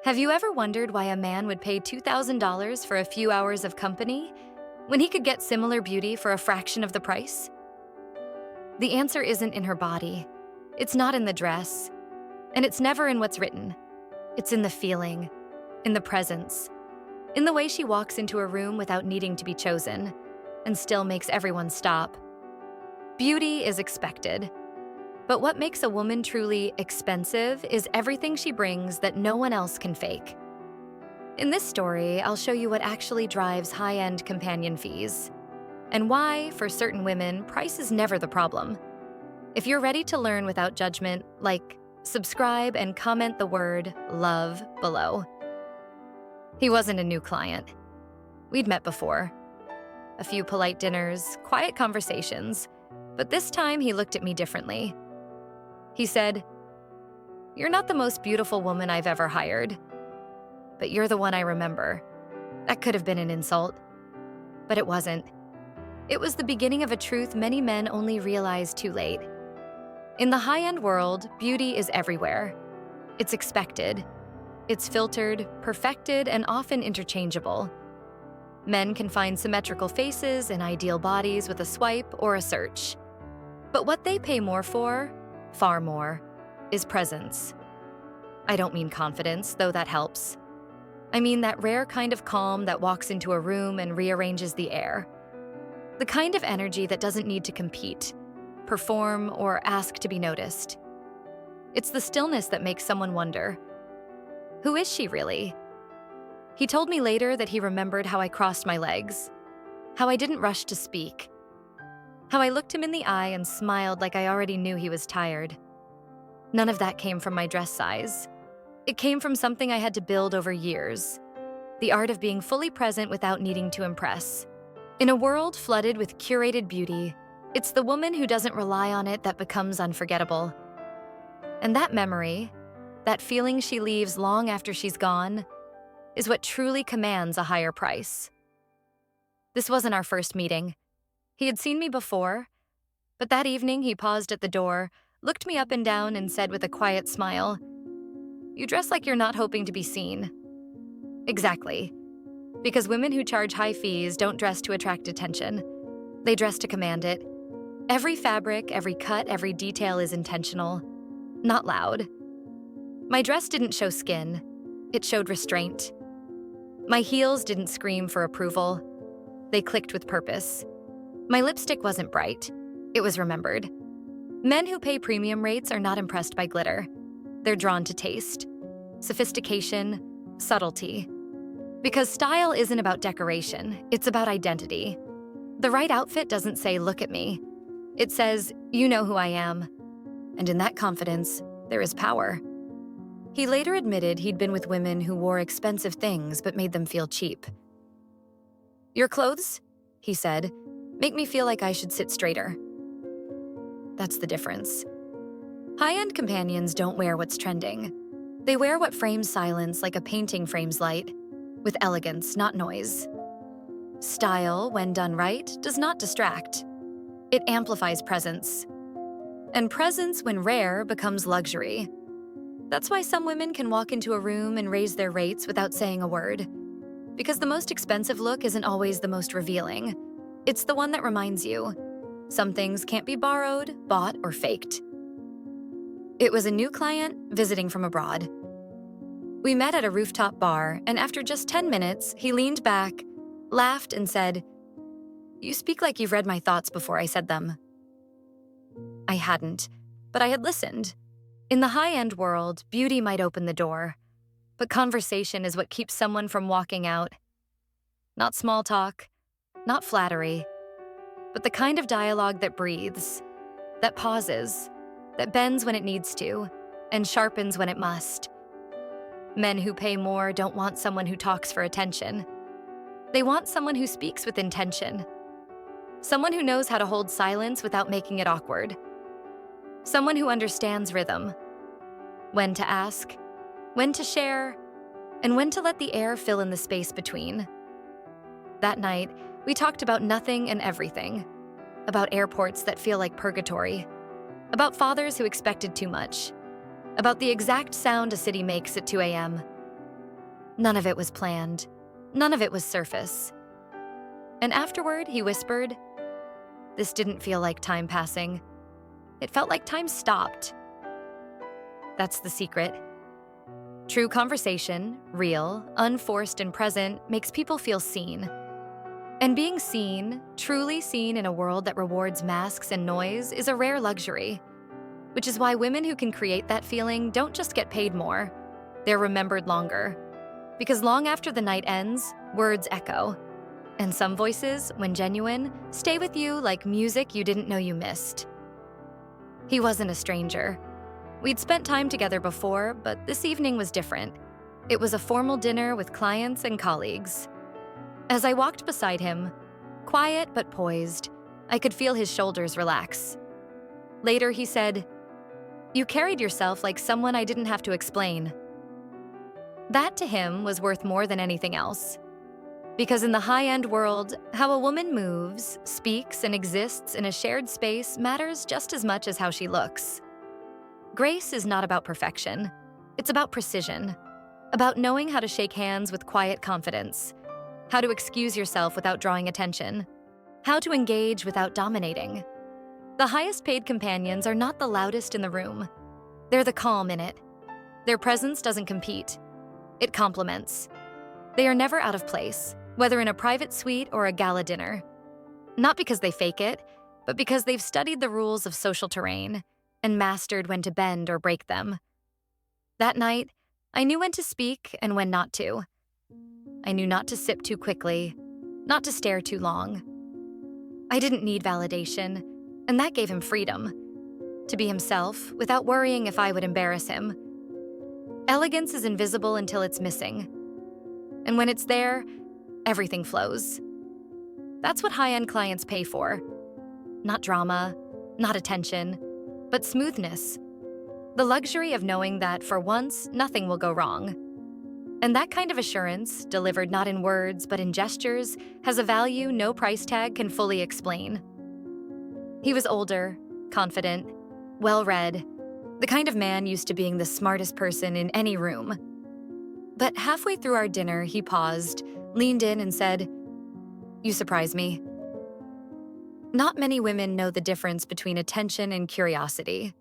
Have you ever wondered why a man would pay $2,000 for a few hours of company when he could get similar beauty for a fraction of the price? The answer isn't in her body. It's not in the dress. And it's never in what's written. It's in the feeling, in the presence, in the way she walks into a room without needing to be chosen and still makes everyone stop. Beauty is expected. But what makes a woman truly expensive is everything she brings that no one else can fake. In this story, I'll show you what actually drives high-end companion fees and why, for certain women, price is never the problem. If you're ready to learn without judgment, subscribe and comment the word love below. He wasn't a new client. We'd met before. A few polite dinners, quiet conversations, but this time he looked at me differently. He said, "You're not the most beautiful woman I've ever hired, but you're the one I remember." That could have been an insult, but it wasn't. It was the beginning of a truth many men only realize too late. In the high-end world, beauty is everywhere. It's expected. It's filtered, perfected, and often interchangeable. Men can find symmetrical faces and ideal bodies with a swipe or a search. But what they pay more for, far more, is presence. I don't mean confidence, though that helps. I mean that rare kind of calm that walks into a room and rearranges the air. The kind of energy that doesn't need to compete, perform, or ask to be noticed. It's the stillness that makes someone wonder, who is she really? He told me later that he remembered how I crossed my legs, how I didn't rush to speak, how I looked him in the eye and smiled like I already knew he was tired. None of that came from my dress size. It came from something I had to build over years, the art of being fully present without needing to impress. In a world flooded with curated beauty, it's the woman who doesn't rely on it that becomes unforgettable. And that memory, that feeling she leaves long after she's gone, is what truly commands a higher price. This wasn't our first meeting. He had seen me before, but that evening he paused at the door, looked me up and down, and said with a quiet smile, "You dress like you're not hoping to be seen." Exactly. Because women who charge high fees don't dress to attract attention. They dress to command it. Every fabric, every cut, every detail is intentional, not loud. My dress didn't show skin. It showed restraint. My heels didn't scream for approval. They clicked with purpose. My lipstick wasn't bright. It was remembered. Men who pay premium rates are not impressed by glitter. They're drawn to taste, sophistication, subtlety. Because style isn't about decoration, it's about identity. The right outfit doesn't say, "Look at me." It says, "You know who I am." And in that confidence, there is power. He later admitted he'd been with women who wore expensive things but made them feel cheap. "Your clothes," he said, "make me feel like I should sit straighter." That's the difference. High-end companions don't wear what's trending. They wear what frames silence like a painting frames light, with elegance, not noise. Style, when done right, does not distract. It amplifies presence. And presence, when rare, becomes luxury. That's why some women can walk into a room and raise their rates without saying a word. Because the most expensive look isn't always the most revealing. It's the one that reminds you. Some things can't be borrowed, bought, or faked. It was a new client visiting from abroad. We met at a rooftop bar, and after just 10 minutes, he leaned back, laughed, and said, "You speak like you've read my thoughts before I said them." I hadn't, but I had listened. In the high-end world, beauty might open the door, but conversation is what keeps someone from walking out. Not small talk, not flattery, but the kind of dialogue that breathes, that pauses, that bends when it needs to, and sharpens when it must. Men who pay more don't want someone who talks for attention. They want someone who speaks with intention. Someone who knows how to hold silence without making it awkward. Someone who understands rhythm. When to ask, when to share, and when to let the air fill in the space between. That night, we talked about nothing and everything. About airports that feel like purgatory. About fathers who expected too much. About the exact sound a city makes at 2 a.m. None of it was planned. None of it was surface. And afterward, he whispered, "This didn't feel like time passing. It felt like time stopped." That's the secret. True conversation, real, unforced, and present, makes people feel seen. And being seen, truly seen in a world that rewards masks and noise, is a rare luxury. Which is why women who can create that feeling don't just get paid more, they're remembered longer. Because long after the night ends, words echo. And some voices, when genuine, stay with you like music you didn't know you missed. He wasn't a stranger. We'd spent time together before, but this evening was different. It was a formal dinner with clients and colleagues. As I walked beside him, quiet but poised, I could feel his shoulders relax. Later, he said, "You carried yourself like someone I didn't have to explain." That to him was worth more than anything else. Because in the high-end world, how a woman moves, speaks, and exists in a shared space matters just as much as how she looks. Grace is not about perfection. It's about precision. About knowing how to shake hands with quiet confidence. How to excuse yourself without drawing attention. How to engage without dominating. The highest paid companions are not the loudest in the room. They're the calm in it. Their presence doesn't compete. It complements. They are never out of place, whether in a private suite or a gala dinner. Not because they fake it, but because they've studied the rules of social terrain and mastered when to bend or break them. That night, I knew when to speak and when not to. I knew not to sip too quickly, not to stare too long. I didn't need validation, and that gave him freedom. To be himself without worrying if I would embarrass him. Elegance is invisible until it's missing. And when it's there, everything flows. That's what high-end clients pay for. Not drama, not attention, but smoothness. The luxury of knowing that, for once, nothing will go wrong. And that kind of assurance, delivered not in words but in gestures, has a value no price tag can fully explain. He was older, confident, well-read, the kind of man used to being the smartest person in any room. But halfway through our dinner, he paused, leaned in, and said, "You surprise me." Not many women know the difference between attention and curiosity.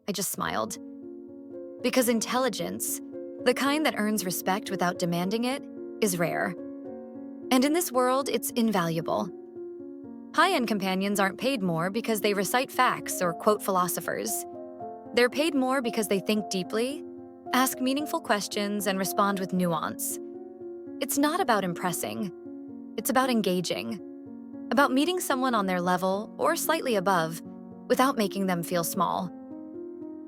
I just smiled. Because intelligence, the kind that earns respect without demanding it, is rare. And in this world, it's invaluable. High-end companions aren't paid more because they recite facts or quote philosophers. They're paid more because they think deeply, ask meaningful questions, and respond with nuance. It's not about impressing. It's about engaging. About meeting someone on their level, or slightly above, without making them feel small.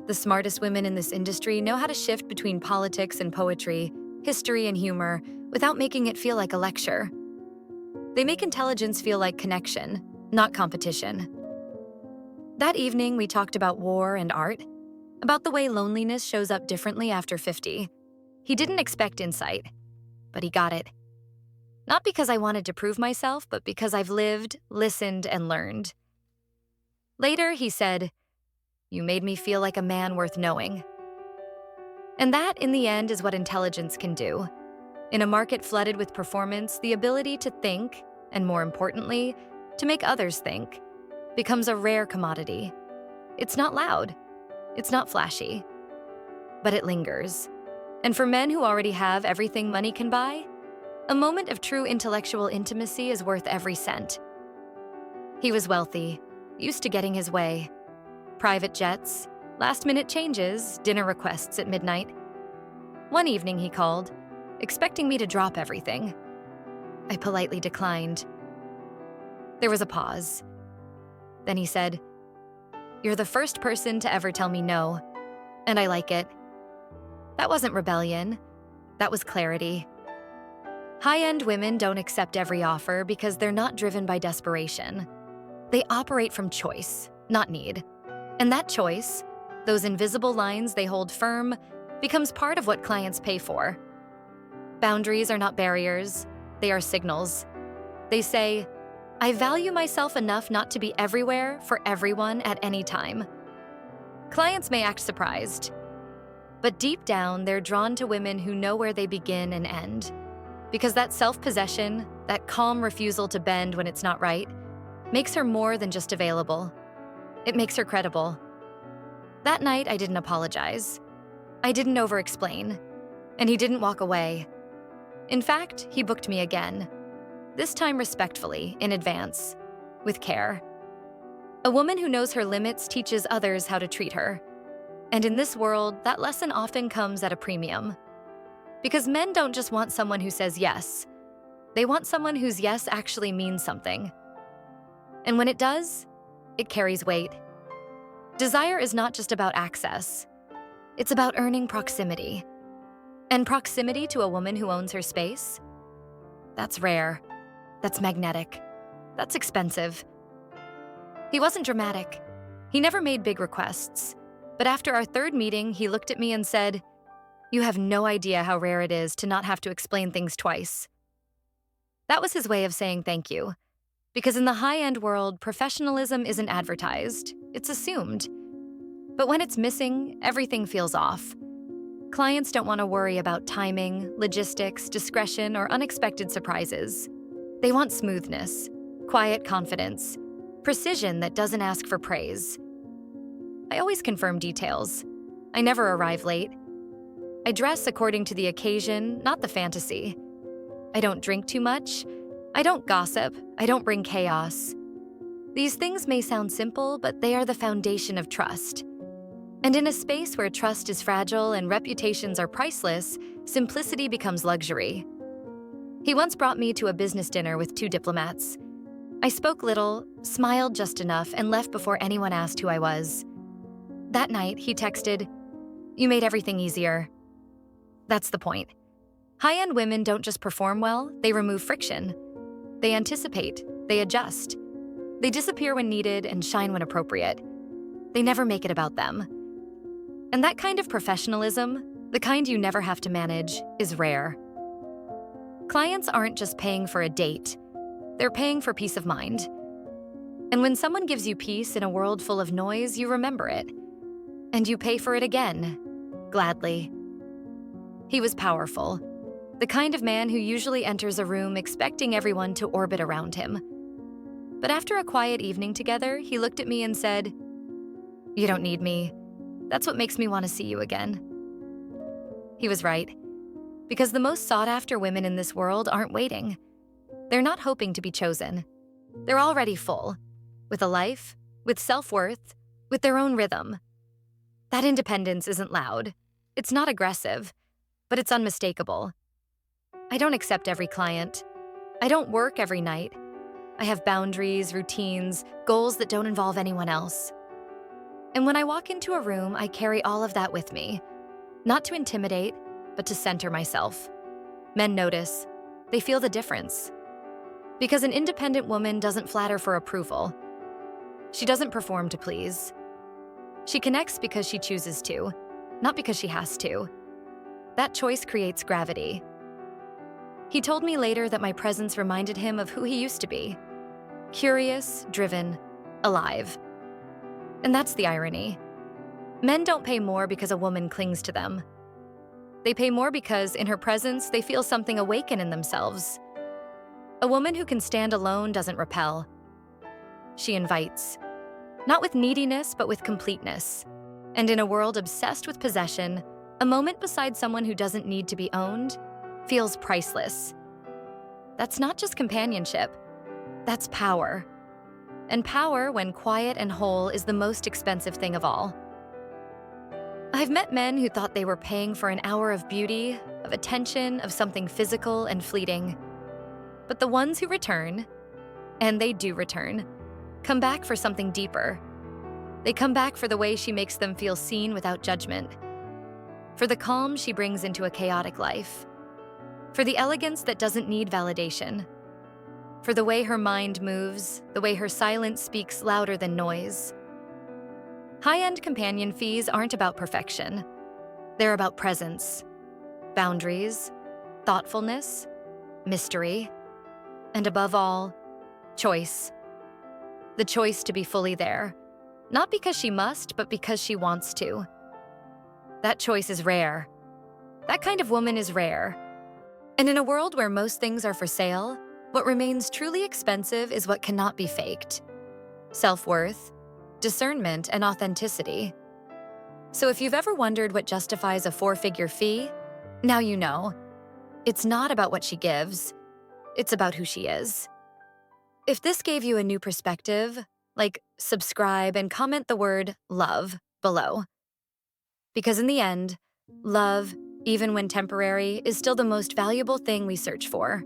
The smartest women in this industry know how to shift between politics and poetry, history and humor, without making it feel like a lecture. They make intelligence feel like connection, not competition. That evening, we talked about war and art, about the way loneliness shows up differently after 50. He didn't expect insight, but he got it. Not because I wanted to prove myself, but because I've lived, listened, and learned. Later, he said, "You made me feel like a man worth knowing." And that, in the end, is what intelligence can do. In a market flooded with performance, the ability to think, and more importantly, to make others think, becomes a rare commodity. It's not loud. It's not flashy. But it lingers. And for men who already have everything money can buy, a moment of true intellectual intimacy is worth every cent. He was wealthy, used to getting his way. Private jets, last-minute changes, dinner requests at midnight. One evening he called, expecting me to drop everything. I politely declined. There was a pause. Then he said, "You're the first person to ever tell me no, and I like it." That wasn't rebellion. That was clarity. High-end women don't accept every offer because they're not driven by desperation. They operate from choice, not need. And that choice, those invisible lines they hold firm, becomes part of what clients pay for. Boundaries are not barriers, they are signals. They say, "I value myself enough not to be everywhere for everyone at any time." Clients may act surprised. But deep down, they're drawn to women who know where they begin and end. Because that self-possession, that calm refusal to bend when it's not right, makes her more than just available. It makes her credible. That night, I didn't apologize. I didn't over-explain. And he didn't walk away. In fact, he booked me again. This time respectfully, in advance, with care. A woman who knows her limits teaches others how to treat her. And in this world, that lesson often comes at a premium. Because men don't just want someone who says yes. They want someone whose yes actually means something. And when it does, it carries weight. Desire is not just about access. It's about earning proximity. And proximity to a woman who owns her space? That's rare. That's magnetic. That's expensive. He wasn't dramatic. He never made big requests. But after our third meeting, he looked at me and said, "You have no idea how rare it is to not have to explain things twice." That was his way of saying thank you. Because in the high-end world, professionalism isn't advertised. It's assumed. But when it's missing, everything feels off. Clients don't want to worry about timing, logistics, discretion, or unexpected surprises. They want smoothness, quiet confidence, precision that doesn't ask for praise. I always confirm details. I never arrive late. I dress according to the occasion, not the fantasy. I don't drink too much. I don't gossip. I don't bring chaos. These things may sound simple, but they are the foundation of trust. And in a space where trust is fragile and reputations are priceless, simplicity becomes luxury. He once brought me to a business dinner with 2 diplomats. I spoke little, smiled just enough, and left before anyone asked who I was. That night, he texted, "You made everything easier." That's the point. High-end women don't just perform well, they remove friction. They anticipate, they adjust. They disappear when needed and shine when appropriate. They never make it about them. And that kind of professionalism, the kind you never have to manage, is rare. Clients aren't just paying for a date. They're paying for peace of mind. And when someone gives you peace in a world full of noise, you remember it. And you pay for it again, gladly. He was powerful. The kind of man who usually enters a room expecting everyone to orbit around him. But after a quiet evening together, he looked at me and said, "You don't need me. That's what makes me want to see you again." He was right. Because the most sought-after women in this world aren't waiting. They're not hoping to be chosen. They're already full, with a life, with self-worth, with their own rhythm. That independence isn't loud. It's not aggressive, but it's unmistakable. I don't accept every client. I don't work every night. I have boundaries, routines, goals that don't involve anyone else. And when I walk into a room, I carry all of that with me. Not to intimidate, but to center myself. Men notice. They feel the difference. Because an independent woman doesn't flatter for approval. She doesn't perform to please. She connects because she chooses to, not because she has to. That choice creates gravity. He told me later that my presence reminded him of who he used to be. Curious, driven, alive. And that's the irony. Men don't pay more because a woman clings to them. They pay more because, in her presence, they feel something awaken in themselves. A woman who can stand alone doesn't repel. She invites. Not with neediness, but with completeness. And in a world obsessed with possession, a moment beside someone who doesn't need to be owned feels priceless. That's not just companionship. That's power. And power, when quiet and whole, is the most expensive thing of all. I've met men who thought they were paying for an hour of beauty, of attention, of something physical and fleeting. But the ones who return, and they do return, come back for something deeper. They come back for the way she makes them feel seen without judgment. For the calm she brings into a chaotic life. For the elegance that doesn't need validation. For the way her mind moves, the way her silence speaks louder than noise. High-end companion fees aren't about perfection. They're about presence, boundaries, thoughtfulness, mystery, and above all, choice. The choice to be fully there, not because she must, but because she wants to. That choice is rare. That kind of woman is rare. And in a world where most things are for sale, what remains truly expensive is what cannot be faked: self-worth, discernment, and authenticity. So if you've ever wondered what justifies a four-figure fee, now you know. It's not about what she gives, it's about who she is. If this gave you a new perspective, subscribe and comment the word love below. Because in the end, love, even when temporary, is still the most valuable thing we search for.